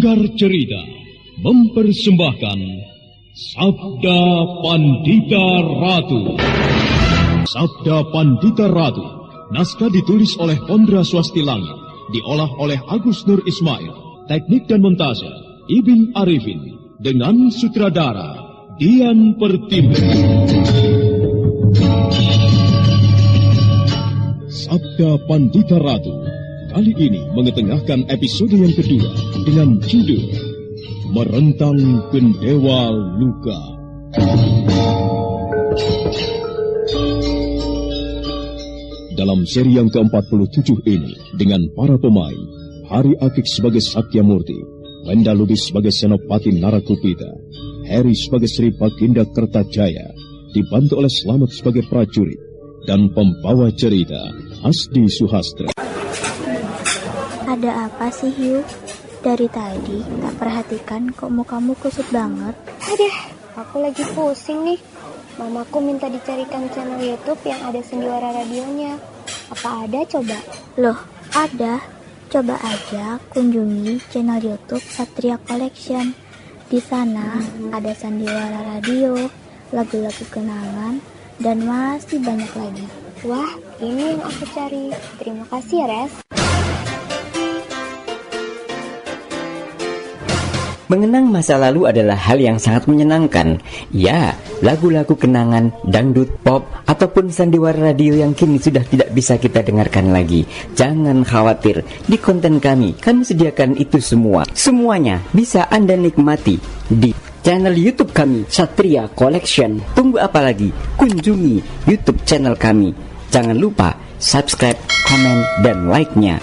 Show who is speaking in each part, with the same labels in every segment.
Speaker 1: Sanggar Cerita mempersembahkan Sabda Pandita Ratu. Sabda Pandita Ratu, naskah ditulis oleh Pondra Swasti Langit, diolah oleh Agus Nur Ismail, teknik dan montase Ibin Arifin, dengan sutradara Dian Pertiwi. Sabda Pandita Ratu kali ini mengetengahkan episode yang kedua dengan judul Merentang Gendewa Luka. Dalam seri yang ke-47 ini, dengan para pemain, Hari Akik sebagai Satyamurti, Wenda Lubis sebagai Senopati Narakupita, Heri sebagai Sri Baginda Kertajaya, dibantu oleh Slamet sebagai prajurit, dan pembawa cerita Asdi Suhastra.
Speaker 2: Ada apa sih, Hiu? Dari tadi tak perhatikan kok mukamu kusut banget.
Speaker 3: Aduh, aku lagi pusing nih. Mamaku minta dicarikan channel YouTube yang ada sendiwara radionya. Apa ada coba?
Speaker 2: Loh, ada. Coba aja kunjungi channel YouTube Satria Collection. Di sana ada sandiwara radio, lagu-lagu kenangan, dan masih banyak lagi.
Speaker 3: Wah, ini yang aku cari. Terima kasih ya, Res.
Speaker 4: Mengenang masa lalu adalah hal yang sangat menyenangkan. Ya, lagu-lagu kenangan, dangdut, pop, ataupun sandiwara radio yang kini sudah tidak bisa kita dengarkan lagi. Jangan khawatir, di konten kami sediakan itu semua. Semuanya bisa Anda nikmati di channel YouTube kami, Satria Collection. Tunggu apa lagi? Kunjungi YouTube channel kami. Jangan lupa subscribe, komen, dan like-nya.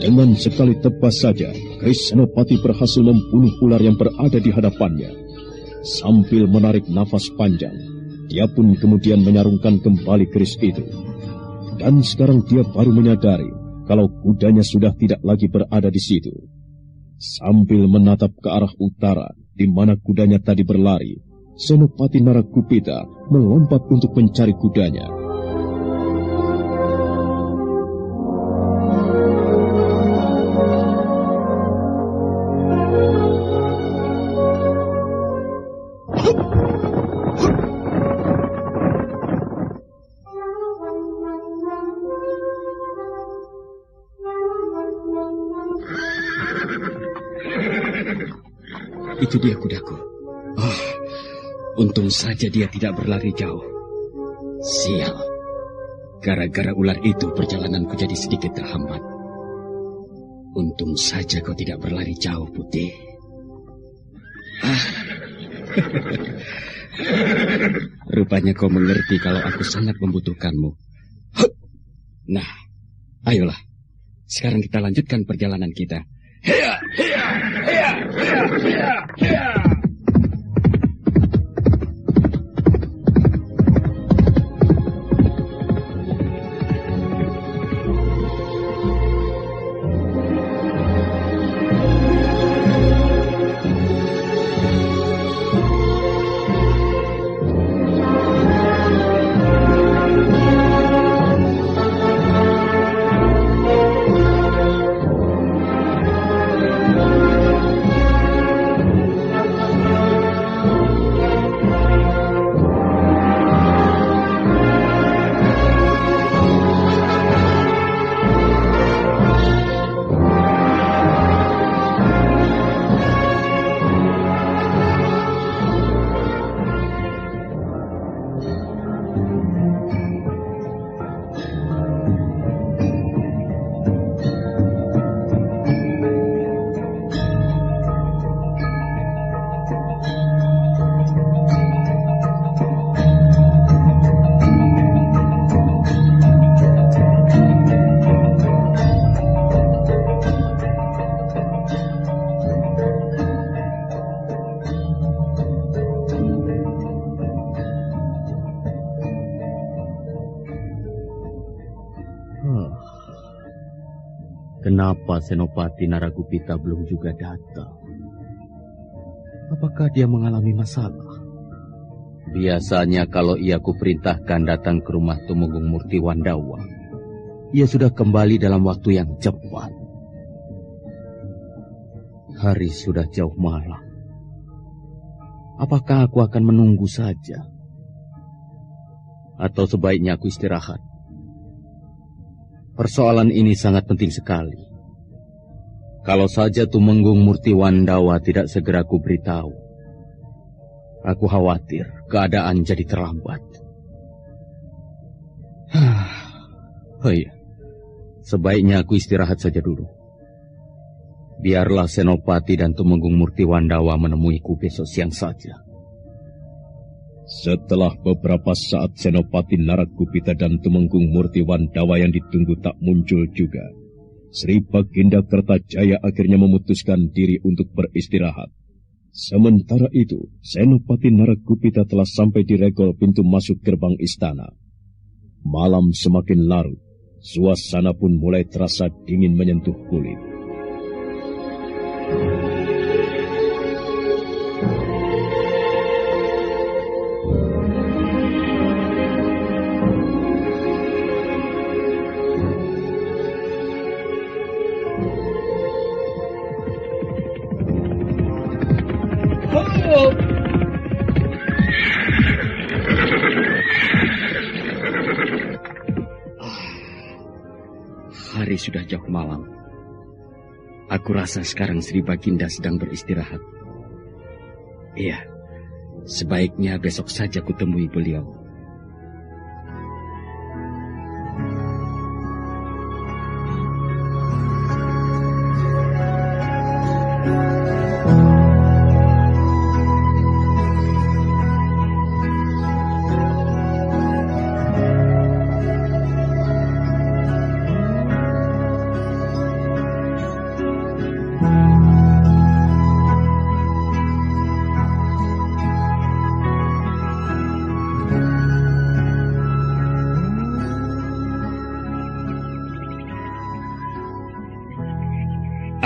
Speaker 1: Dengan sekali tebas saja, Kris Senopati berhasil membunuh ular yang berada di hadapannya. Sambil menarik nafas panjang, dia pun kemudian menyarungkan kembali keris itu. Dan sekarang dia baru menyadari kalau kudanya sudah tidak lagi berada di situ. Sambil menatap ke arah utara, di mana kudanya tadi berlari, Senopati Narakupita melompat untuk mencari kudanya.
Speaker 5: Itu dia kudaku. Untung saja dia tidak berlari jauh. Sial. Gara-gara ular itu perjalananku jadi sedikit terhambat. Untung saja kau tidak berlari jauh, Putih. Rupanya kau mengerti kalau aku sangat membutuhkanmu. Nah, ayolah. Sekarang kita lanjutkan perjalanan kita. Hiya, hiya, hiya, hiya, hiya, hiya.
Speaker 6: Kenapa Senopati Narakupita belum juga datang? Apakah dia mengalami masalah? Biasanya kalau ia kuperintahkan datang ke rumah Tumenggung Murti Wandawa, ia sudah kembali dalam waktu yang cepat. Hari sudah jauh malam. Apakah aku akan menunggu saja? Atau sebaiknya aku istirahat? Persoalan ini sangat penting sekali. Kalau saja Tumenggung Murti Wandawa tidak segera ku beritahu, aku khawatir keadaan jadi terlambat. Oh iya, sebaiknya aku istirahat saja dulu. Biarlah Senopati dan Tumenggung Murti Wandawa menemuiku besok siang saja.
Speaker 1: Setelah beberapa saat Senopati Narakupita dan Tumenggung Murti Wandawa yang ditunggu tak muncul juga, Sri Baginda Kertajaya akhirnya memutuskan diri untuk beristirahat. Sementara itu, Senopati Narakupita telah sampai di regol pintu masuk gerbang istana. Malam semakin larut, suasana pun mulai terasa dingin menyentuh kulit.
Speaker 5: Hari sudah jauh malam. Aku rasa sekarang Sri Baginda sedang beristirahat. Iya, sebaiknya besok saja kutemui beliau.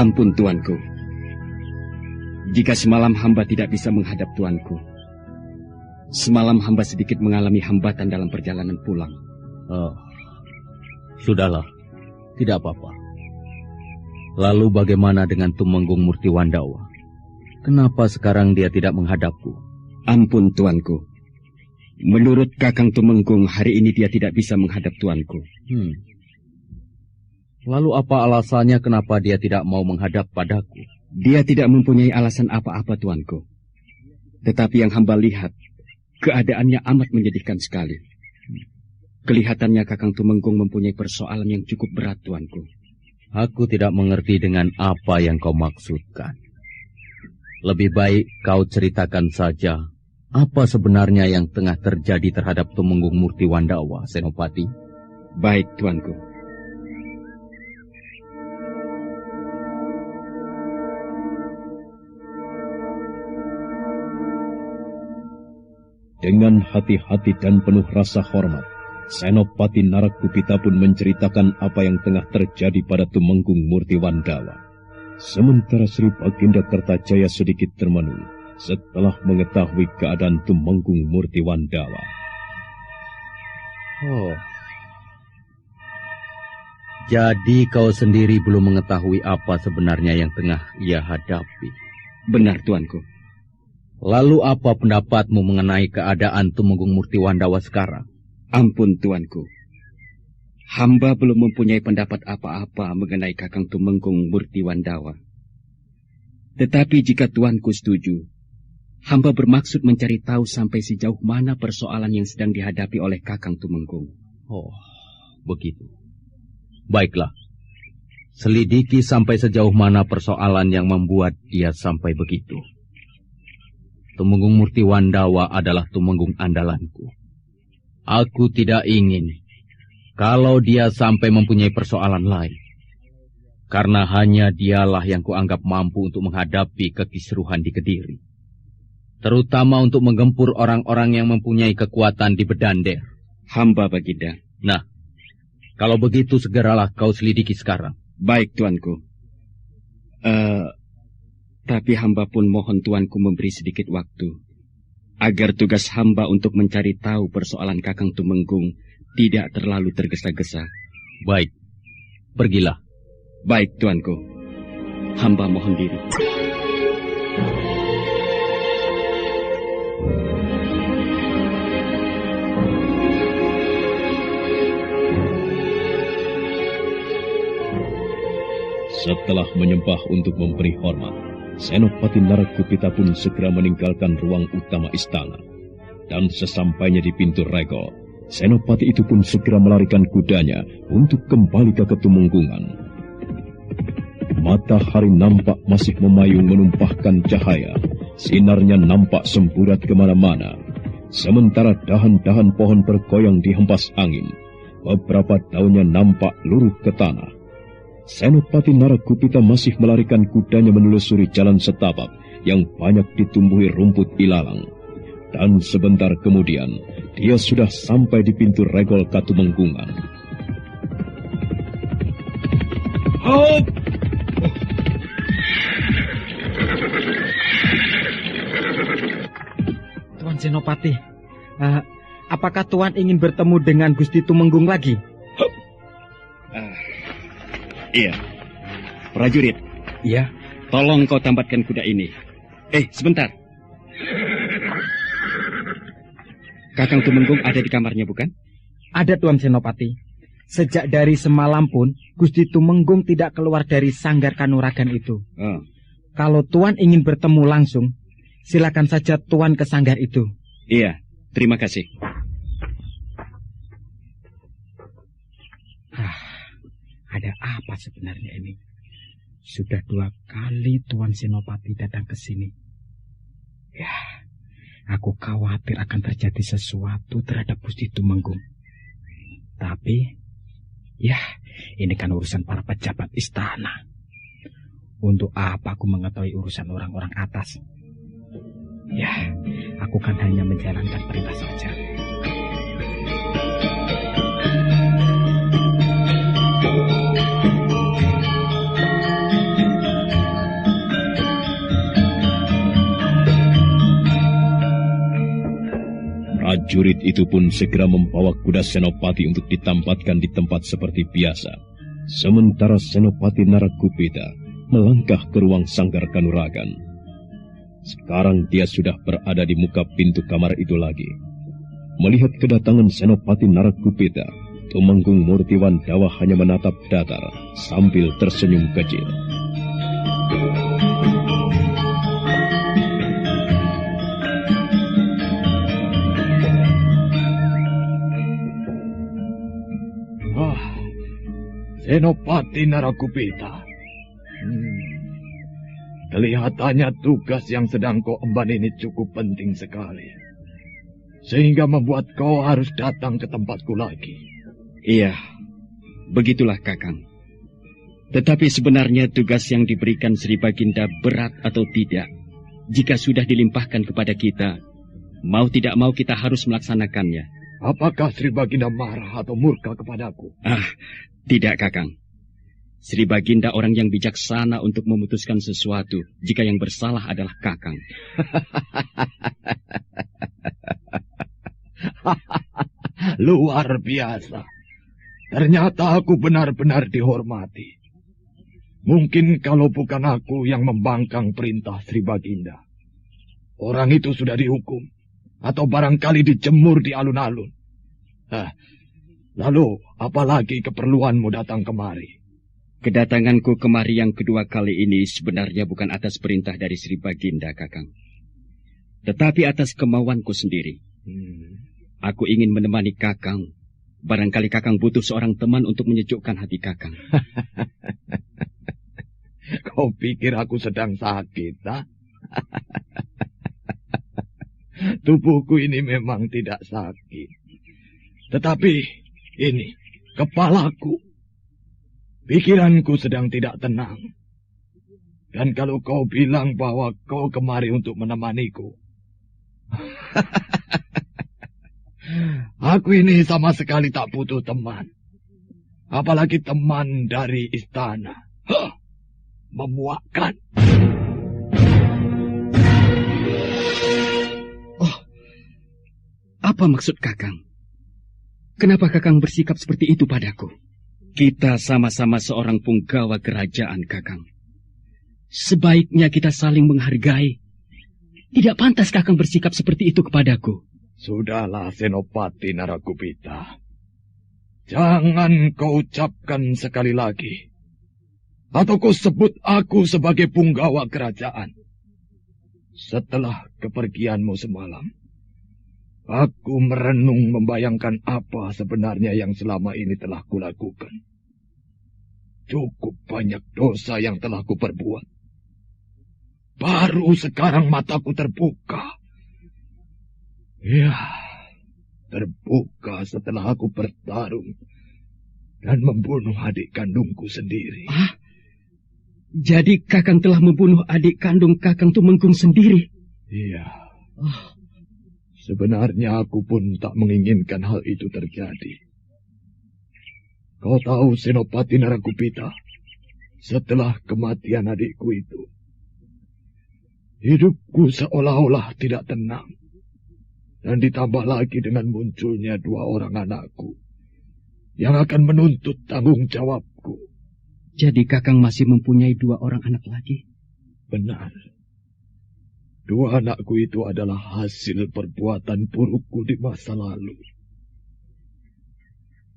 Speaker 5: Ampun tuanku, jika semalam hamba tidak bisa menghadap tuanku. Semalam hamba sedikit mengalami hambatan dalam perjalanan pulang.
Speaker 6: Oh, sudahlah, tidak apa-apa. Lalu bagaimana dengan Tumenggung Murti Wandawa? Kenapa sekarang dia tidak menghadapku?
Speaker 5: Ampun tuanku, menurut Kakang Tumenggung hari ini dia tidak bisa menghadap tuanku.
Speaker 6: Lalu apa alasannya kenapa dia tidak mau menghadap padaku?
Speaker 5: Dia tidak mempunyai alasan apa-apa tuanku. Tetapi yang hamba lihat, keadaannya amat menyedihkan sekali. Kelihatannya Kakang Tumenggung mempunyai persoalan yang cukup berat tuanku.
Speaker 6: Aku tidak mengerti dengan apa yang kau maksudkan. Lebih baik kau ceritakan saja apa sebenarnya yang tengah terjadi terhadap Tumenggung Murti Wandawa, Senopati.
Speaker 5: Baik tuanku.
Speaker 1: Dengan hati-hati dan penuh rasa hormat, Senopati Narakupita pun menceritakan apa yang tengah terjadi pada Tumenggung Murti Wandawa. Sementara Sri Baginda Kertajaya sedikit termenung setelah mengetahui keadaan Tumenggung Murti Wandawa.
Speaker 6: Oh, jadi kau sendiri belum mengetahui apa sebenarnya yang tengah ia hadapi?
Speaker 5: Benar tuanku.
Speaker 6: Lalu apa pendapatmu mengenai keadaan Tumenggung Murti Wandawa sekarang?
Speaker 5: Ampun tuanku, hamba belum mempunyai pendapat apa-apa mengenai Kakang Tumenggung Murti Wandawa. Tetapi jika tuanku setuju, hamba bermaksud mencari tahu sampai sejauh mana persoalan yang sedang dihadapi oleh Kakang Tumenggung.
Speaker 6: Oh, begitu. Baiklah, selidiki sampai sejauh mana persoalan yang membuat dia sampai begitu. Tumenggung Murti Wandawa adalah tumenggung andalanku. Aku tidak ingin kalau dia sampai mempunyai persoalan lain. Karena hanya dialah yang kuanggap mampu untuk menghadapi kekisruhan di Kediri. Terutama untuk menggempur orang-orang yang mempunyai kekuatan di Bedander.
Speaker 5: Hamba Baginda.
Speaker 6: Nah, kalau begitu segeralah kau selidiki sekarang.
Speaker 5: Baik tuanku. Tapi hamba pun mohon tuanku memberi sedikit waktu agar tugas hamba untuk mencari tahu persoalan Kakang Tumenggung tidak terlalu tergesa-gesa.
Speaker 6: Baik, pergilah.
Speaker 5: Baik, tuanku. Hamba mohon diri.
Speaker 1: Setelah menyembah untuk memberi hormat, Senopati Narakupita pun segera meninggalkan ruang utama istana. Dan sesampainya di pintu regol, Senopati itu pun segera melarikan kudanya untuk kembali ke Ketumenggungan. Matahari nampak masih memayung menumpahkan cahaya. Sinarnya nampak semburat kemana-mana. Sementara dahan-dahan pohon bergoyang di hempas angin, beberapa daunnya nampak luruh ke tanah. Senopati Narakupita masih melarikan kudanya menelusuri jalan setapak yang banyak ditumbuhi rumput ilalang. Dan sebentar kemudian, dia sudah sampai di pintu regol Ketumenggungan.
Speaker 7: Hop!
Speaker 8: Tuan Senopati, apakah Tuan ingin bertemu dengan Gusti Tumenggung lagi?
Speaker 5: Iya. Prajurit.
Speaker 8: Iya.
Speaker 5: Tolong kau tambatkan kuda ini. Sebentar. Kakang Tumenggung ada di kamarnya, bukan?
Speaker 8: Ada, Tuan Senopati. Sejak dari semalam pun, Gusti Tumenggung tidak keluar dari sanggar kanuragan itu.
Speaker 5: Oh.
Speaker 8: Kalau Tuan ingin bertemu langsung, silakan saja Tuan ke sanggar itu.
Speaker 5: Iya, terima kasih.
Speaker 8: Ada apa sebenarnya ini? Sudah 2 kali Tuan Senopati datang ke sini. Ya, aku khawatir akan terjadi sesuatu terhadap Gusti Tumenggung. Tapi, ya, ini kan urusan para pejabat istana. Untuk apa aku mengetahui urusan orang-orang atas? Ya, aku kan hanya menjalankan perintah saja.
Speaker 1: Prajurit itu pun segera membawa kuda Senopati untuk ditempatkan di tempat seperti biasa. Sementara Senopati Narakupita melangkah ke ruang sanggar kanuragan. Sekarang dia sudah berada di muka pintu kamar itu lagi. Melihat kedatangan Senopati Narakupita, Tumenggung Murtiwandawa hanya menatap datar sambil tersenyum kecil.
Speaker 7: Senopati Narakupita. Kelihatannya tugas yang sedang kau emban ini cukup penting sekali. Sehingga membuat kau harus datang ke tempatku lagi.
Speaker 5: Iya, begitulah Kakang. Tetapi sebenarnya tugas yang diberikan Sri Baginda berat atau tidak, jika sudah dilimpahkan kepada kita, mau tidak mau kita harus melaksanakannya.
Speaker 7: Apakah Sri Baginda marah atau murka kepadaku?
Speaker 5: Tidak, Kakang. Sri Baginda orang yang bijaksana untuk memutuskan sesuatu jika yang bersalah adalah Kakang.
Speaker 7: Luar biasa. Ternyata aku benar-benar dihormati. Mungkin kalau bukan aku yang membangkang perintah Sri Baginda, orang itu sudah dihukum atau barangkali dijemur di alun-alun. Lalu, apalagi keperluanmu datang kemari?
Speaker 5: Kedatanganku kemari yang kedua kali ini sebenarnya bukan atas perintah dari Sri Baginda, Kakang. Tetapi atas kemauanku sendiri. Aku ingin menemani Kakang. Barangkali Kakang butuh seorang teman untuk menyejukkan hati Kakang.
Speaker 7: Kau pikir aku sedang sakit, ha? Tubuhku ini memang tidak sakit. Tetapi ini, kepalaku. Pikiranku sedang tidak tenang. Dan kalau kau bilang bahwa kau kemari untuk menemaniku, aku ini sama sekali tak butuh teman. Apalagi teman dari istana. Memuakkan.
Speaker 5: Apa maksud Kakang? Kenapa Kakang bersikap seperti itu padaku? Kita sama-sama seorang punggawa kerajaan, Kakang. Sebaiknya kita saling menghargai. Tidak pantas Kakang bersikap seperti itu kepadaku.
Speaker 7: Sudahlah, Senopati Narakupita. Jangan kau ucapkan sekali lagi. Atau kau sebut aku sebagai punggawa kerajaan. Setelah kepergianmu semalam, aku merenung membayangkan apa sebenarnya yang selama ini telah kulakukan. Cukup banyak dosa yang telah kuperbuat. Baru sekarang mataku terbuka. Ya, terbuka setelah aku bertarung dan membunuh adik kandungku sendiri.
Speaker 5: Ah, jadi Kakang telah membunuh adik kandung Kakang Tumenggung sendiri?
Speaker 7: Iya. Sebenarnya aku pun tak menginginkan hal itu terjadi. Kau tahu, Senopati Narakupita, setelah kematian adikku itu, hidupku seolah-olah tidak tenang. Dan ditambah lagi dengan munculnya 2 orang anakku yang akan menuntut tanggung jawabku.
Speaker 5: Jadi Kakang masih mempunyai 2 orang anak lagi?
Speaker 7: Benar. 2 anakku itu adalah hasil perbuatan burukku di masa lalu.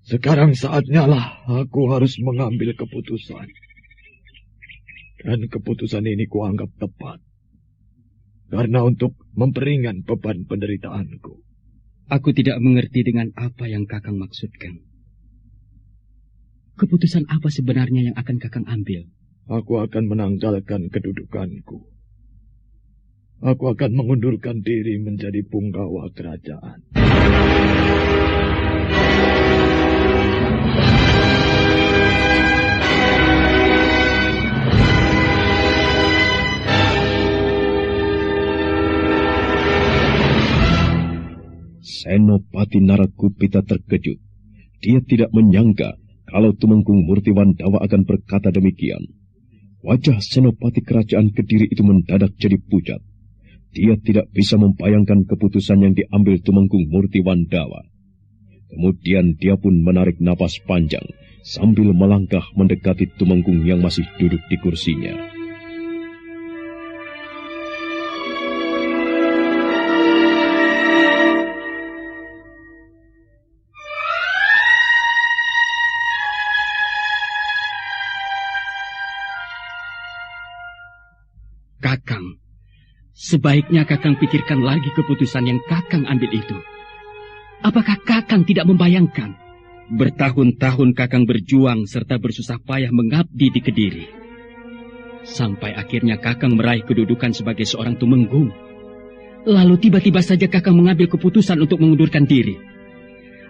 Speaker 7: Sekarang saatnya lah aku harus mengambil keputusan. Dan keputusan ini kuanggap tepat. Karena untuk memperingan beban penderitaanku.
Speaker 5: Aku tidak mengerti dengan apa yang Kakang maksudkan. Keputusan apa sebenarnya yang akan Kakang ambil?
Speaker 7: Aku akan menanggalkan kedudukanku. Aku akan mengundurkan diri menjadi punggawa kerajaan.
Speaker 1: Senopati Narakupita terkejut. Dia tidak menyangka kalau Tumenggung Murtiwandawa akan berkata demikian. Wajah Senopati kerajaan Kediri itu mendadak jadi pucat. Dia tidak bisa membayangkan keputusan yang diambil Tumenggung Murtiwandawa. Kemudian dia pun menarik napas panjang sambil melangkah mendekati Tumenggung yang masih duduk di kursinya.
Speaker 5: Kakang, sebaiknya Kakang pikirkan lagi keputusan yang Kakang ambil itu. Apakah Kakang tidak membayangkan? Bertahun-tahun Kakang berjuang serta bersusah payah mengabdi di Kediri. Sampai akhirnya Kakang meraih kedudukan sebagai seorang Tumenggung. Lalu tiba-tiba saja Kakang mengambil keputusan untuk mengundurkan diri.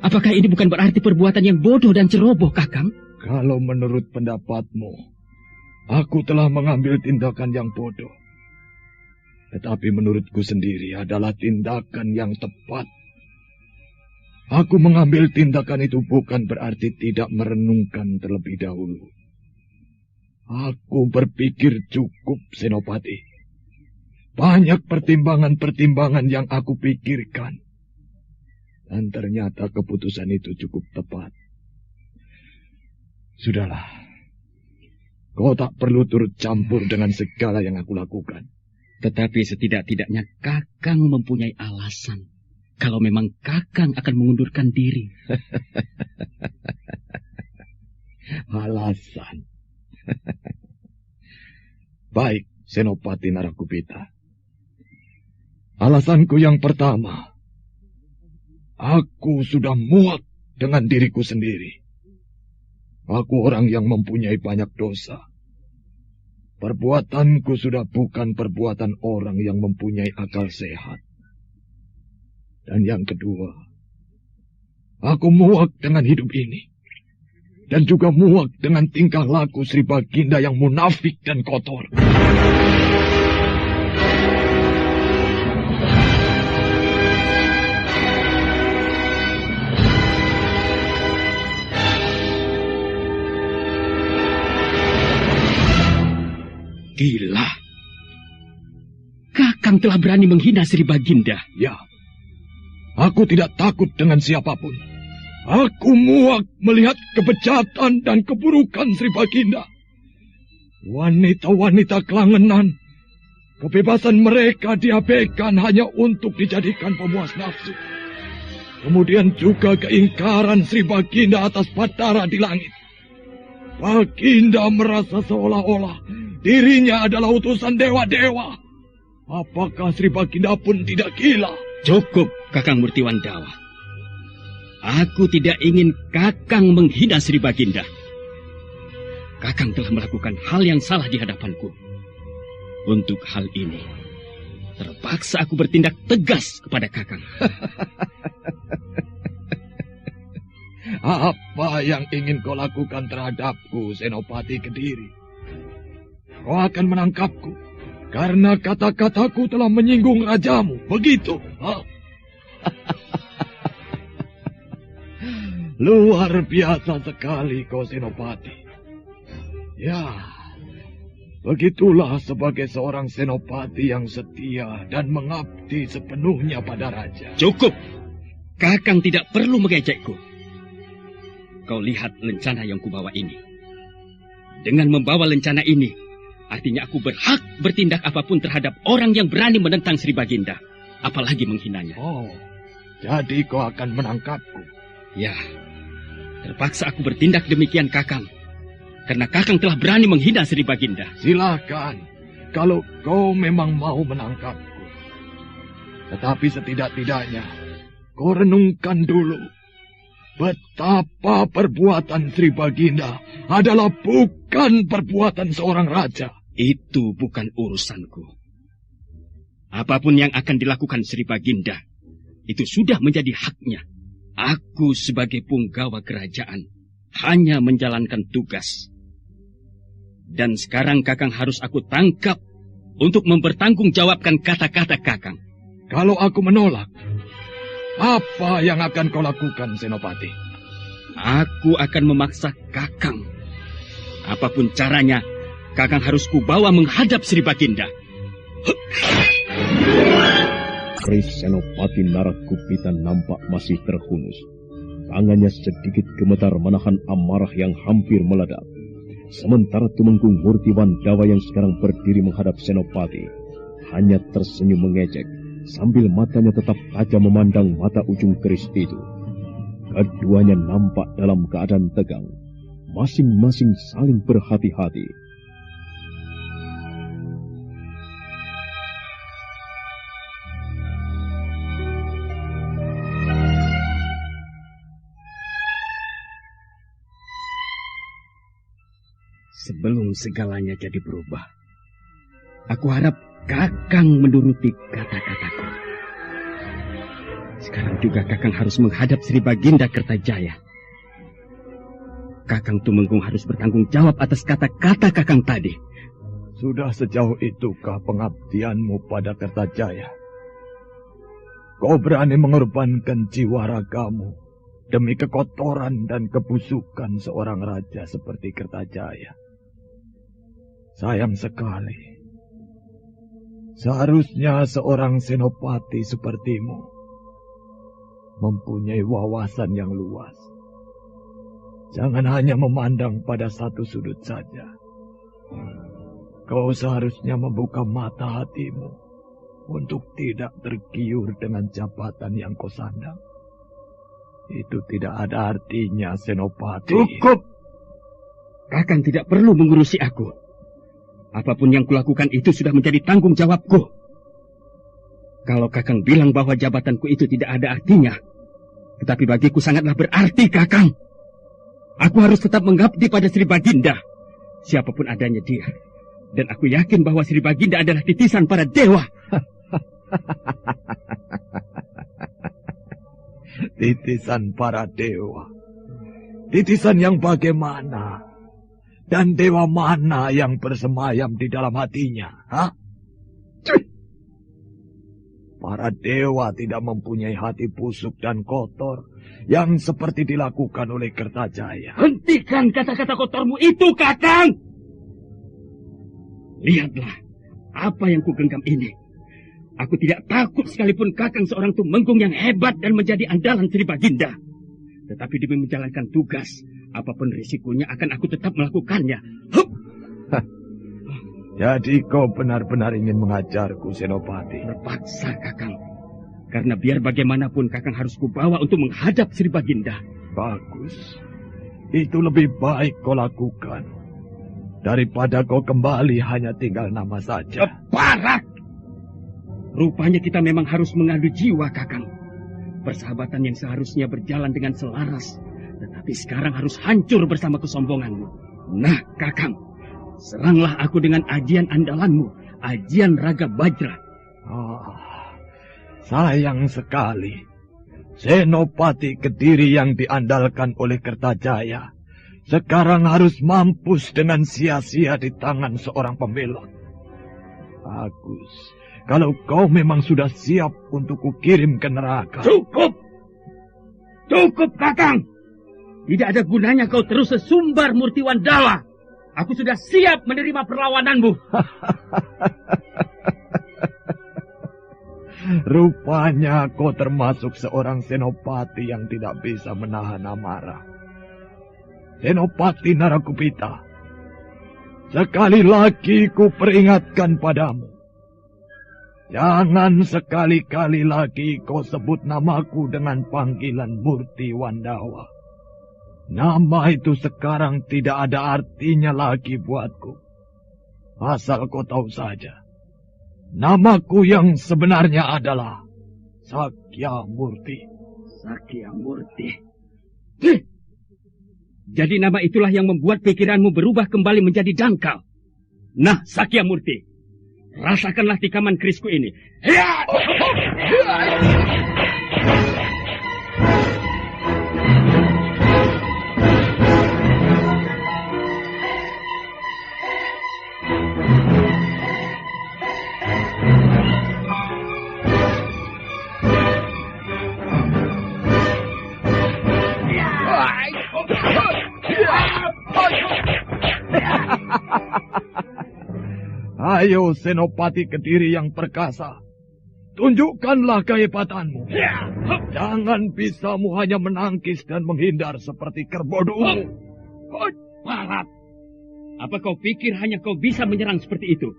Speaker 5: Apakah ini bukan berarti perbuatan yang bodoh dan ceroboh, Kakang?
Speaker 7: Kalau menurut pendapatmu, aku telah mengambil tindakan yang bodoh. Tetapi menurutku sendiri adalah tindakan yang tepat. Aku mengambil tindakan itu bukan berarti tidak merenungkan terlebih dahulu. Aku berpikir cukup, Senopati. Banyak pertimbangan-pertimbangan yang aku pikirkan. Dan ternyata keputusan itu cukup tepat. Sudahlah. Kau tak perlu turut campur dengan segala yang aku lakukan.
Speaker 5: Tetapi setidak-tidaknya Kakang mempunyai alasan. Kalau memang Kakang akan mengundurkan diri.
Speaker 7: Alasan. Baik, Senopati Narakupita. Alasanku yang pertama. Aku sudah muak dengan diriku sendiri. Aku orang yang mempunyai banyak dosa. Perbuatanku sudah bukan perbuatan orang yang mempunyai akal sehat. Dan yang kedua, aku muak dengan hidup ini. Dan juga muak dengan tingkah laku Sri Baginda yang munafik dan kotor.
Speaker 5: Gila. Kakang telah berani menghina Sri Baginda.
Speaker 7: Ya. Aku tidak takut dengan siapapun. Aku muak melihat kebejatan dan keburukan Sri Baginda. Wanita-wanita kelangenan, kebebasan mereka diabaikan hanya untuk dijadikan pemuas nafsu. Kemudian juga keingkaran Sri Baginda atas Bathara di langit. Baginda merasa seolah-olah dirinya adalah utusan dewa-dewa. Apakah Sri Baginda pun tidak gila?
Speaker 5: Cukup, Kakang Murtiwandawa. Aku tidak ingin Kakang menghina Sri Baginda. Kakang telah melakukan hal yang salah di hadapanku. Untuk hal ini, terpaksa aku bertindak tegas kepada Kakang.
Speaker 7: Apa yang ingin kau lakukan terhadapku, Senopati Kediri? Kau akan menangkapku karena kata-kataku telah menyinggung rajamu, begitu? Luar biasa sekali kau, Senopati. Ya, begitulah sebagai seorang Senopati yang setia dan mengabdi sepenuhnya pada raja.
Speaker 5: Cukup, Kakang tidak perlu mengejekku. Kau lihat lencana yang kubawa ini. Dengan membawa lencana ini, artinya aku berhak bertindak apapun terhadap orang yang berani menentang Sri Baginda, apalagi menghinanya.
Speaker 7: Oh, jadi kau akan menangkapku?
Speaker 5: Ya, terpaksa aku bertindak demikian, Kakang. Karena Kakang telah berani menghina Sri Baginda.
Speaker 7: Silakan, kalau kau memang mau menangkapku. Tetapi setidak-tidaknya, kau renungkan dulu. Betapa perbuatan Sri Baginda adalah bukan perbuatan seorang raja.
Speaker 5: Itu bukan urusanku. Apapun yang akan dilakukan Sri Baginda, itu sudah menjadi haknya. Aku sebagai punggawa kerajaan hanya menjalankan tugas. Dan sekarang Kakang harus aku tangkap untuk mempertanggungjawabkan kata-kata Kakang.
Speaker 7: Kalau aku menolak, apa yang akan kau lakukan, Senopati?
Speaker 5: Aku akan memaksa Kakang. Apapun caranya, Kakang harus kubawa menghadap Sri Baginda.
Speaker 1: Keris Senopati Narakupita nampak masih terhunus. Tangannya sedikit gemetar menahan amarah yang hampir meledak. Sementara Tumenggung Murtiwandawa yang sekarang berdiri menghadap Senopati hanya tersenyum mengejek sambil matanya tetap tajam memandang mata ujung keris itu. Keduanya nampak dalam keadaan tegang, masing-masing saling berhati-hati.
Speaker 5: Sebelum segalanya jadi berubah, aku harap Kakang menuruti kata-kataku. Sekarang juga Kakang harus menghadap Sri Baginda Kertajaya. Kakang Tumenggung harus bertanggung jawab atas kata-kata Kakang tadi.
Speaker 7: Sudah sejauh itukah pengabdianmu pada Kertajaya? Kau berani mengorbankan jiwa ragamu demi kekotoran dan kebusukan seorang raja seperti Kertajaya. Sayang sekali. Seharusnya seorang senopati sepertimu mempunyai wawasan yang luas. Jangan hanya memandang pada satu sudut saja. Kau seharusnya membuka mata hatimu untuk tidak tergiur dengan jabatan yang kau sandang. Itu tidak ada artinya, Senopati.
Speaker 5: Cukup! Kakang tidak perlu mengurusi aku. Apapun yang kulakukan itu sudah menjadi tanggung jawabku. Kalau Kakang bilang bahwa jabatanku itu tidak ada artinya, tetapi bagiku sangatlah berarti, Kakang. Aku harus tetap mengabdi pada Sri Baginda, siapapun adanya dia. Dan aku yakin bahwa Sri Baginda adalah titisan para dewa.
Speaker 7: Titisan para dewa. Titisan yang bagaimana? Dan dewa mana yang bersemayam di dalam hatinya? Hah? Para dewa tidak mempunyai hati busuk dan kotor yang seperti dilakukan oleh Kertajaya.
Speaker 5: Hentikan kata-kata kotormu itu, Kakang! Lihatlah apa yang kugenggam ini. Aku tidak takut sekalipun Kakang seorang tumenggung yang hebat dan menjadi andalan Sri Baginda. Tetapi demi menjalankan tugas, apapun risikonya akan aku tetap melakukannya. Hup!
Speaker 7: Jadi kau benar-benar ingin mengajarku, Senopati?
Speaker 5: Terpaksa, Kakang. Karena biar bagaimanapun Kakang harus kubawa untuk menghadap Sri Baginda.
Speaker 7: Bagus. Itu lebih baik kau lakukan. Daripada kau kembali hanya tinggal nama saja.
Speaker 5: Parah! Rupanya kita memang harus mengadu jiwa, Kakang. Persahabatan yang seharusnya berjalan dengan selaras, tetapi sekarang harus hancur bersama kesombonganmu. Nah, Kakang, seranglah aku dengan ajian andalanmu, ajian Raga Bajra.
Speaker 7: Sayang sekali. Senopati Kediri yang diandalkan oleh Kertajaya sekarang harus mampus dengan sia-sia di tangan seorang pembelot. Bagus. Kalau kau memang sudah siap untuk kukirim ke neraka.
Speaker 5: Cukup! Cukup, Kakang! Tidak ada gunanya kau terus sesumbar Murti Wandawa. Aku sudah siap menerima perlawananmu.
Speaker 7: Rupanya kau termasuk seorang senopati yang tidak bisa menahan amarah. Senopati Narakupita, sekali lagi ku peringatkan padamu. Jangan sekali-kali lagi kau sebut namaku dengan panggilan Murti Wandawa. Nama itu sekarang tidak ada artinya lagi buatku. Asal kau tahu saja, namaku yang sebenarnya adalah Sakya Murti.
Speaker 5: Sakya Murti. Jadi nama itulah yang membuat pikiranmu berubah kembali menjadi dangkal. Nah, Sakya Murti, rasakanlah tikaman kerisku ini.
Speaker 7: Ayo Senopati Kediri yang perkasa, tunjukkanlah kehebatanmu. Jangan bisamu hanya menangkis dan menghindar seperti kerbau.
Speaker 5: Barat, apa kau pikir hanya kau bisa menyerang seperti itu?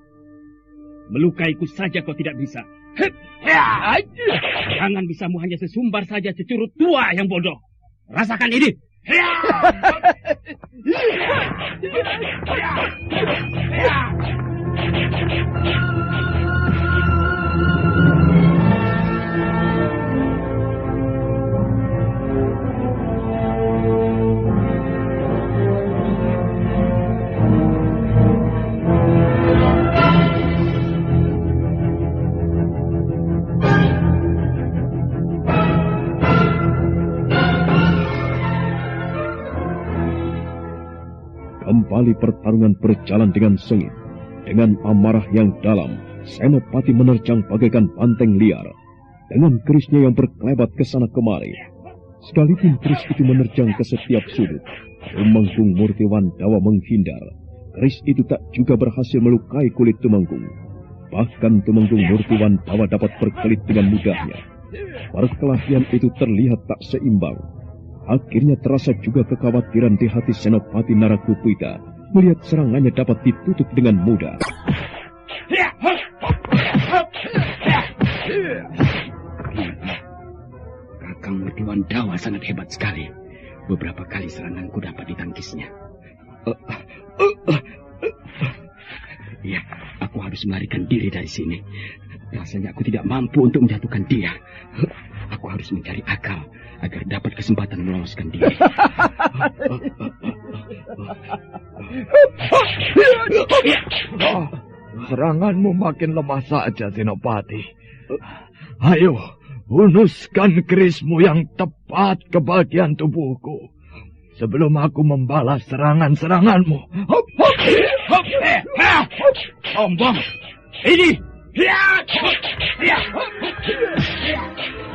Speaker 5: Melukaiku saja kau tidak bisa. Jangan bisamu hanya sesumbar saja securut tua yang bodoh. Rasakan ini.
Speaker 1: Kembali pertarungan berjalan dengan sengit. Dengan amarah yang dalam, Senopati menerjang bagaikan banteng liar. Dengan kerisnya yang berkelebat ke sana kemari. Sekalipun keris itu menerjang ke setiap sudut, Tumenggung Murti Wandawa menghindar. Keris itu tak juga berhasil melukai kulit Tumenggung. Bahkan Tumenggung Murti Wandawa dapat berkelit dengan mudahnya. Perkelahian itu terlihat tak seimbang. Akhirnya terasa juga kekhawatiran di hati Senopati Narakupita melihat serangannya dapat ditutup dengan mudah.
Speaker 5: Kakang Murti Wandawa sangat hebat sekali. Beberapa kali seranganku dapat ditangkisnya. Ya, aku harus melarikan diri dari sini. Rasanya aku tidak mampu untuk menjatuhkan dia. Aku harus mencari akal agar dapat kesempatan meloloskan diri.
Speaker 7: Seranganmu makin lemah saja, Senopati. Ayo, hunuskan kerismu yang tepat ke bagian tubuhku sebelum aku membalas serangan-seranganmu.
Speaker 5: Sombong! Ini!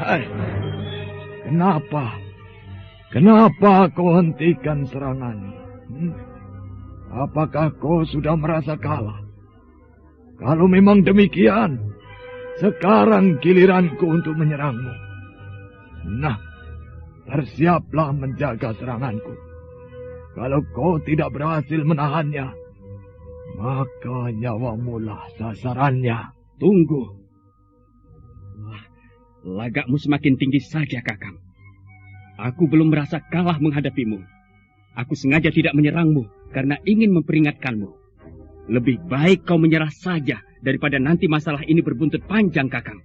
Speaker 7: Hai, Kenapa kau hentikan seranganmu? Apakah kau sudah merasa kalah? Kalau memang demikian, Sekarang giliranku untuk menyerangmu. Nah, bersiaplah menjaga seranganku. Kalau kau tidak berhasil menahannya, maka nyawamu lah sasarannya.
Speaker 5: Tunggu. Wah, lagakmu semakin tinggi saja, Kakang. Aku belum merasa kalah menghadapimu. Aku sengaja tidak menyerangmu karena ingin memperingatkanmu. Lebih baik kau menyerah saja daripada nanti masalah ini berbuntut panjang, Kakang.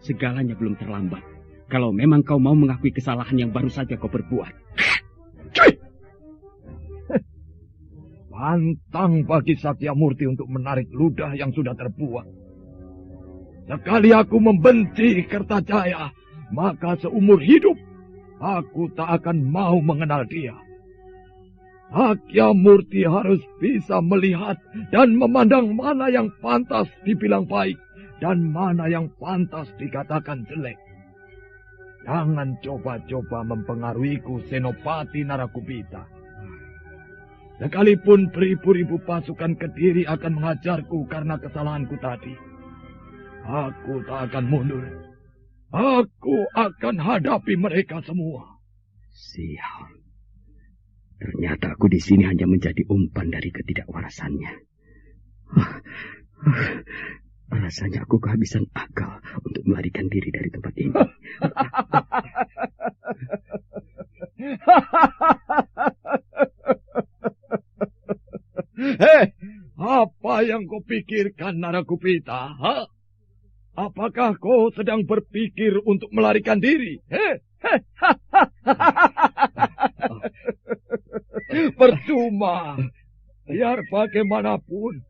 Speaker 5: Segalanya belum terlambat. Kalau memang kau mau mengakui kesalahan yang baru saja kau perbuat.
Speaker 7: Pantang bagi Satyamurti untuk menarik ludah yang sudah terbuat. Sekali aku membenci Kertajaya, maka seumur hidup aku tak akan mau mengenal dia. Satyamurti harus bisa melihat dan memandang mana yang pantas dibilang baik dan mana yang pantas dikatakan jelek. Jangan coba-coba mempengaruhiku, Senopati Narakupita. Sekalipun beribu-ribu pasukan Kediri akan menghajarku karena kesalahanku tadi, aku tak akan mundur. Aku akan hadapi mereka semua.
Speaker 5: Sial. Ternyata aku di sini hanya menjadi umpan dari ketidakwarasannya. Rasanya aku kehabisan akal untuk melarikan diri dari tempat ini.
Speaker 7: Apa yang kau pikirkan, Narakupita? Apakah kau sedang berpikir untuk melarikan diri? Percuma. Biar bagaimanapun,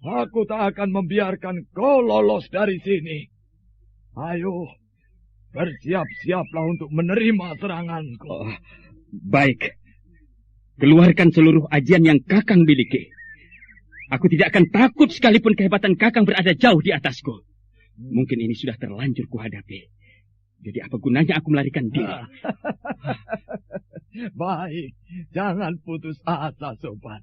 Speaker 7: aku tak akan membiarkan kau lolos dari sini. Ayo, bersiap-siaplah untuk menerima seranganku.
Speaker 5: Baik. Keluarkan seluruh ajian yang Kakang miliki. Aku tidak akan takut sekalipun kehebatan Kakang berada jauh di atasku. Mungkin ini sudah terlanjur kuhadapi. Jadi apa gunanya aku melarikan diri?
Speaker 7: Baik, jangan putus asa, sobat.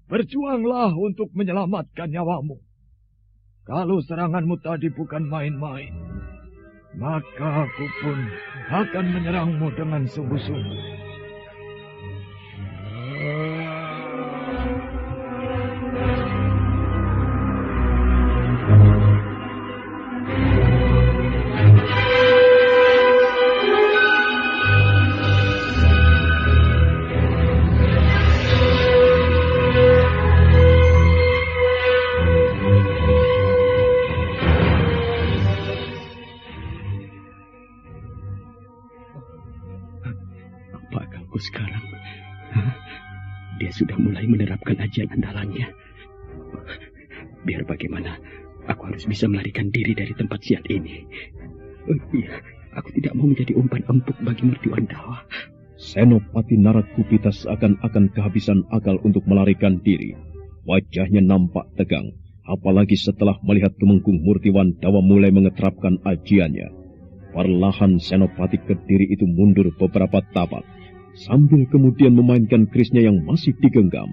Speaker 7: Berjuanglah untuk menyelamatkan nyawamu. Kalau seranganmu tadi bukan main-main, maka aku pun akan menyerangmu dengan sungguh-sungguh.
Speaker 5: Sekarang dia sudah mulai menerapkan ajian andalannya. Biar bagaimana, aku harus bisa melarikan diri dari tempat sial ini. Iya, aku tidak mau menjadi umpan empuk bagi Mertiwan Dawa.
Speaker 1: Senopati Narakupita seakan-akan kehabisan akal untuk melarikan diri. Wajahnya nampak tegang, apalagi setelah melihat Tumenggung Murtiwan Dawa mulai mengeterapkan ajiannya. Perlahan Senopati Kediri itu mundur beberapa tapak, sambil kemudian memainkan kerisnya yang masih digenggam.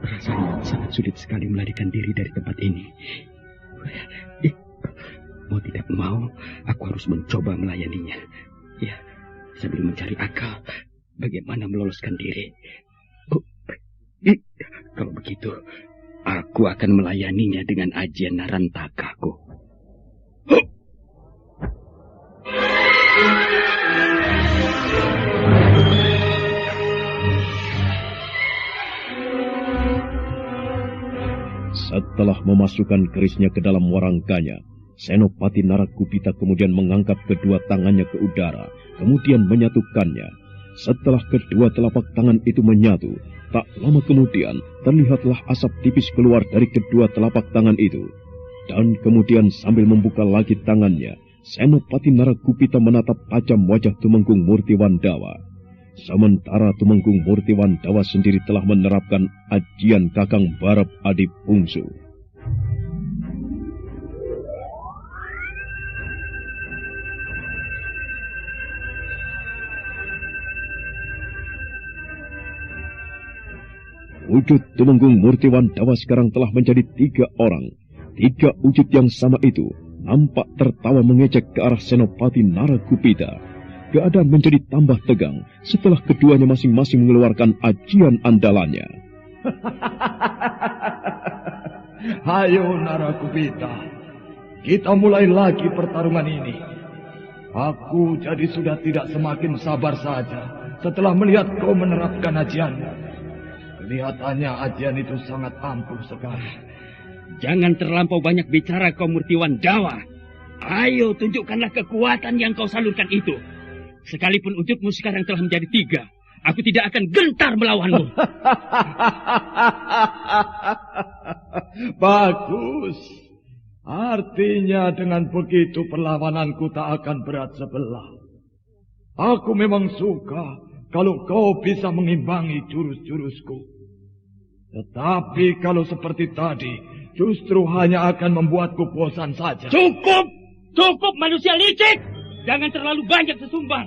Speaker 5: Rasanya sangat sulit sekali melarikan diri dari tempat ini. Mau tidak mau, aku harus mencoba melayaninya. Ya, sambil mencari akal bagaimana meloloskan diri. Kalau begitu, aku akan melayaninya dengan ajian Narantakaku.
Speaker 1: Setelah memasukkan kerisnya ke dalam warangkanya, Senopati Narakupita kemudian mengangkat kedua tangannya ke udara, kemudian menyatukannya. Setelah kedua telapak tangan itu menyatu, tak lama kemudian terlihatlah asap tipis keluar dari kedua telapak tangan itu. Dan kemudian sambil membuka lagi tangannya, Senopati Narakupita menatap tajam wajah Tumenggung Murtiwan Dawa. Sementara Tumenggung Murtiwan Dawa sendiri telah menerapkan ajian Kakang Barep Adi Bungsu. Wujud Tumenggung Murtiwandawa sekarang telah menjadi 3 orang. 3 wujud yang sama itu nampak tertawa mengejek ke arah Senopati Naragupita. Keadaan menjadi tambah tegang setelah keduanya masing-masing mengeluarkan ajian andalannya.
Speaker 7: Ayo Naragupita, kita mulai lagi pertarungan ini. Aku jadi sudah tidak semakin sabar saja setelah melihat kau menerapkan ajianmu. Kelihatannya ajian itu sangat ampuh sekali.
Speaker 5: Jangan terlampau banyak bicara kau Murtiwandawa. Ayo tunjukkanlah kekuatan yang kau salurkan itu. Sekalipun wujudmu sekarang telah menjadi 3, aku tidak akan gentar melawanmu.
Speaker 7: Bagus. Artinya dengan begitu perlawananku tak akan berat sebelah. Aku memang suka kalau kau bisa mengimbangi jurus-jurusku. Tetapi kalau seperti tadi, justru hanya akan membuatku bosan saja.
Speaker 5: Cukup! Cukup manusia licik! Jangan terlalu banyak sesumbar.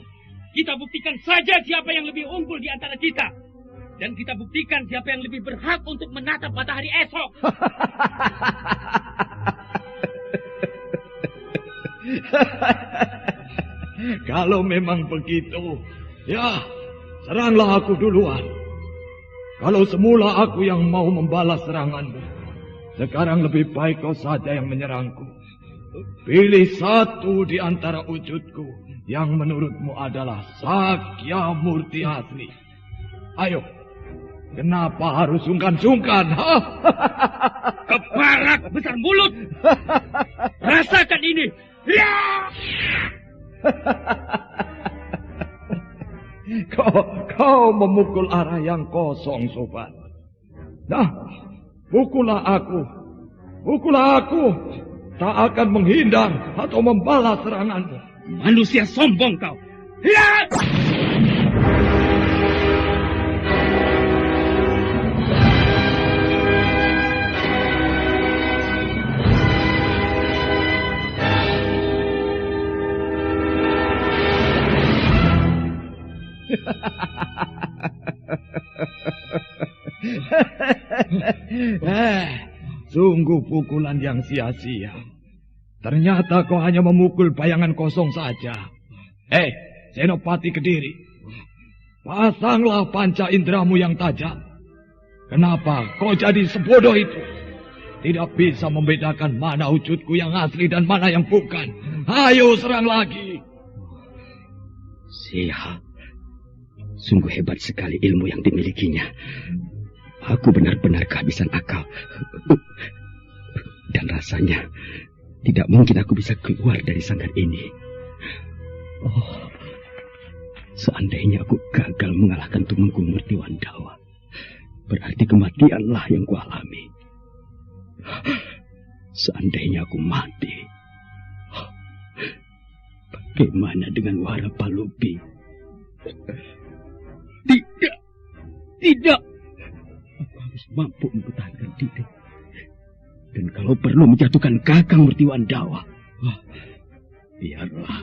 Speaker 5: Kita buktikan saja siapa yang lebih unggul di antara kita. Dan kita buktikan siapa yang lebih berhak untuk menatap matahari esok.
Speaker 7: Kalau memang begitu, ya, seranglah aku duluan. Kalau semula aku yang mau membalas seranganmu, sekarang lebih baik kau saja yang menyerangku. Pilih satu di antara wujudku yang menurutmu adalah Sakya Murti asli. Ayo, kenapa harus sungkan-sungkan?
Speaker 5: Keparak besar mulut! Rasakan ini! Ya!
Speaker 7: Kau memukul arah yang kosong, sobat. Nah, pukullah aku. Pukullah aku. Tak akan menghindar atau membalas seranganmu.
Speaker 5: Manusia sombong kau. Ya!
Speaker 7: Sungguh pukulan yang sia-sia. Ternyata kau hanya memukul bayangan kosong saja. Senopati Kediri, pasanglah panca indramu yang tajam. Kenapa kau jadi sebodoh itu? Tidak bisa membedakan mana wujudku yang asli dan mana yang bukan. Ayo serang lagi.
Speaker 5: Sial. Sungguh hebat sekali ilmu yang dimilikinya. Aku benar-benar kehabisan akal. Dan rasanya tidak mungkin aku bisa keluar dari sanggar ini. Seandainya aku gagal mengalahkan Tumenggung Murtiwandawa, berarti kematianlah yang kualami. Seandainya aku mati, bagaimana dengan Warapalupi? Tidak. Aku harus mampu mempertahankan diri. Dan kalau perlu menjatuhkan Kakang Murtiwandawa, biarlah.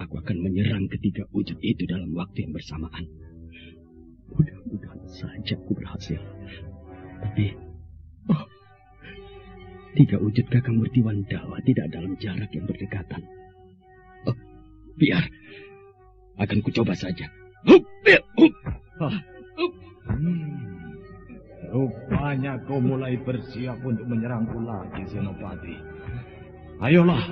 Speaker 5: Aku akan menyerang ketiga wujud itu dalam waktu yang bersamaan. Mudah-mudahan saja aku berhasil. Tapi, tiga wujud Kakang Murtiwandawa tidak dalam jarak yang berdekatan. Biar. Akan kucoba saja.
Speaker 7: Rupanya kau mulai bersiap untuk menyerangku lagi, Senopati. Ayolah.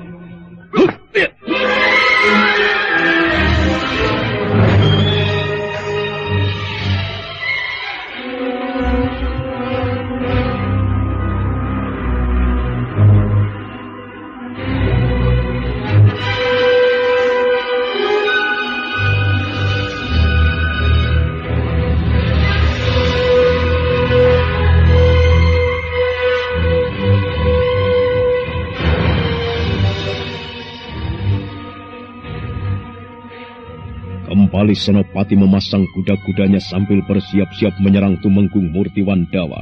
Speaker 1: Kembali Senopati memasang kuda-kudanya sambil bersiap-siap menyerang Tumenggung Murtiwandawa.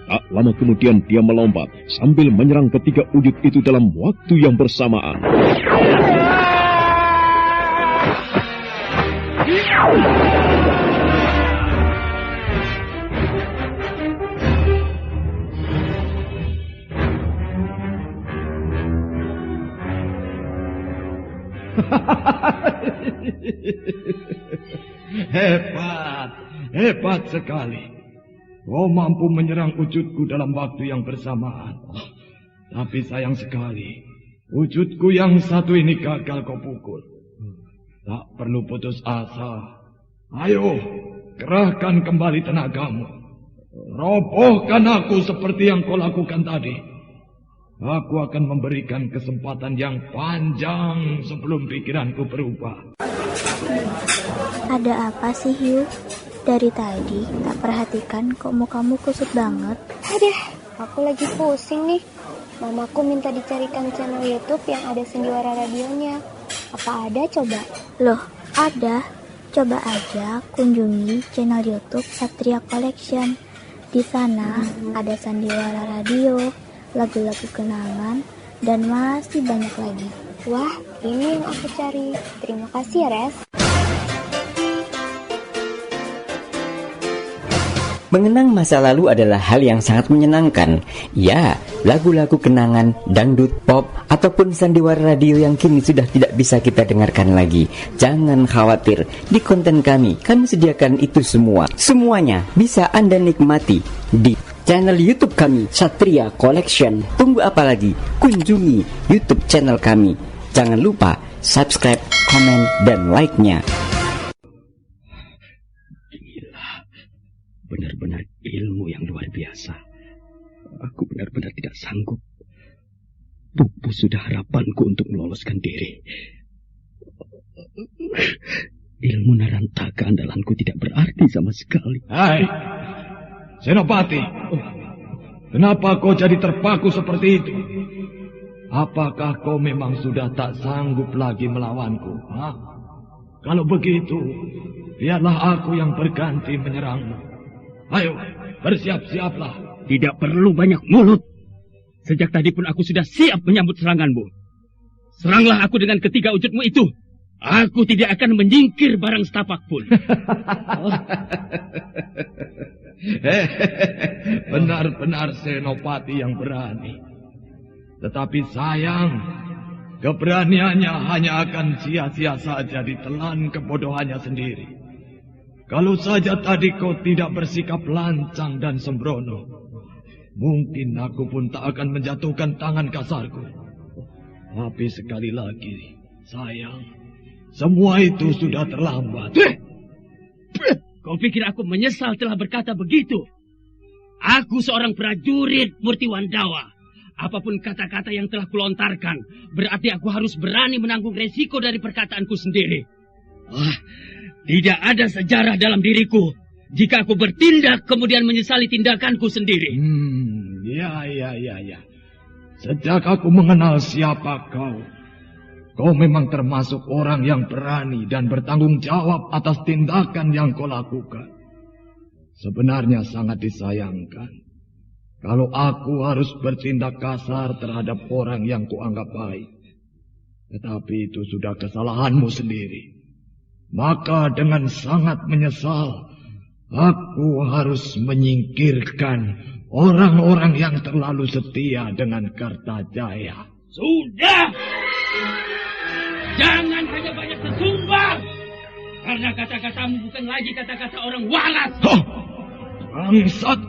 Speaker 1: Tak lama kemudian dia melompat sambil menyerang ketiga wujud itu dalam waktu yang bersamaan.
Speaker 7: Hebat, hebat sekali. Kau mampu menyerang wujudku dalam waktu yang bersamaan. Tapi sayang sekali, wujudku yang satu ini gagal kau pukul. Tak perlu putus asa. Ayo, kerahkan kembali tenagamu. Robohkan aku seperti yang kau lakukan tadi. Aku akan memberikan kesempatan yang panjang sebelum pikiranku berubah.
Speaker 2: Ada apa sih, Hugh? Dari tadi tak perhatikan kok mukamu kusut banget.
Speaker 3: Aduh, aku lagi pusing nih. Mamaku minta dicarikan channel YouTube yang ada sendiwara radionya. Apa ada coba?
Speaker 2: Loh, ada. Coba aja kunjungi channel YouTube Satria Collection. Di sana ada sandiwara radio, lagu-lagu kenangan, dan masih banyak lagi.
Speaker 3: Wah, ini yang aku cari. Terima kasih ya, Res.
Speaker 4: Mengenang masa lalu adalah hal yang sangat menyenangkan. Ya, lagu-lagu kenangan, dangdut, pop, ataupun sandiwara radio yang kini sudah tidak bisa kita dengarkan lagi. Jangan khawatir, di konten kami sediakan itu semua. Semuanya bisa Anda nikmati di channel YouTube kami, Satria Collection. Tunggu apa lagi? Kunjungi YouTube channel kami. Jangan lupa subscribe, komen, dan like-nya.
Speaker 5: Benar-benar ilmu yang luar biasa. Aku benar-benar tidak sanggup. Pupus sudah harapanku untuk meloloskan diri. Ilmu Narantaka andalanku tidak berarti sama sekali.
Speaker 7: Hai, Senopati. Kenapa kau jadi terpaku seperti itu? Apakah kau memang sudah tak sanggup lagi melawanku? Hah? Kalau begitu, biarlah aku yang berganti menyerangmu. Ayo, bersiap-siaplah.
Speaker 5: Tidak perlu banyak mulut. Sejak tadi pun aku sudah siap menyambut seranganmu. Seranglah aku dengan ketiga wujudmu itu. Aku tidak akan menyingkir barang setapak pun.
Speaker 7: Benar-benar Senopati yang berani. Tetapi sayang, keberaniannya hanya akan sia-sia saja ditelan kebodohannya sendiri. Kalau saja tadi kau tidak bersikap lancang dan sembrono, mungkin aku pun tak akan menjatuhkan tangan kasarku. Tapi sekali lagi, sayang, semua itu sudah terlambat.
Speaker 5: Kau pikir aku menyesal telah berkata begitu? Aku seorang prajurit Murtiwandawa. Apapun kata-kata yang telah kulontarkan, berarti aku harus berani menanggung resiko dari perkataanku sendiri. Tidak ada sejarah dalam diriku jika aku bertindak kemudian menyesali tindakanku sendiri.
Speaker 7: Ya. Sejak aku mengenal siapa kau memang termasuk orang yang berani dan bertanggung jawab atas tindakan yang kau lakukan. Sebenarnya sangat disayangkan kalau aku harus bertindak kasar terhadap orang yang kuanggap baik. Tetapi itu sudah kesalahanmu sendiri. Maka dengan sangat menyesal, aku harus menyingkirkan orang-orang yang terlalu setia dengan Kartajaya.
Speaker 5: Sudah! Jangan hanya banyak tersumbat! Karena kata-katamu bukan lagi kata-kata orang waras.
Speaker 7: Bangsat!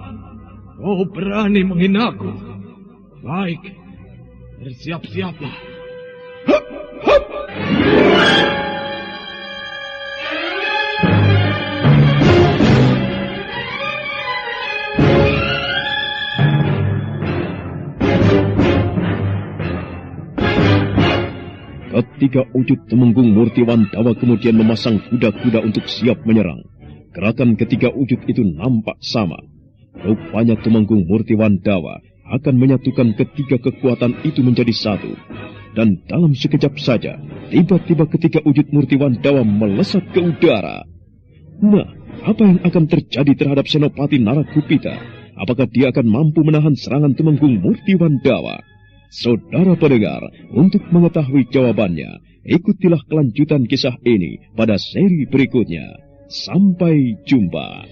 Speaker 7: Kau berani menghinaku. Baik, bersiap-siaplah. Hup!
Speaker 1: Ketiga wujud Temenggung Murtiwandawa kemudian memasang kuda-kuda untuk siap menyerang. Gerakan ketiga wujud itu nampak sama. Rupanya Temenggung Murtiwandawa akan menyatukan ketiga kekuatan itu menjadi satu. Dan dalam sekejap saja, tiba-tiba ketiga wujud Murtiwandawa melesat ke udara. Nah, apa yang akan terjadi terhadap Senopati Narakupita? Apakah dia akan mampu menahan serangan Temenggung Murtiwandawa? Saudara pendengar, untuk mengetahui jawabannya, ikutilah kelanjutan kisah ini pada seri berikutnya. Sampai jumpa.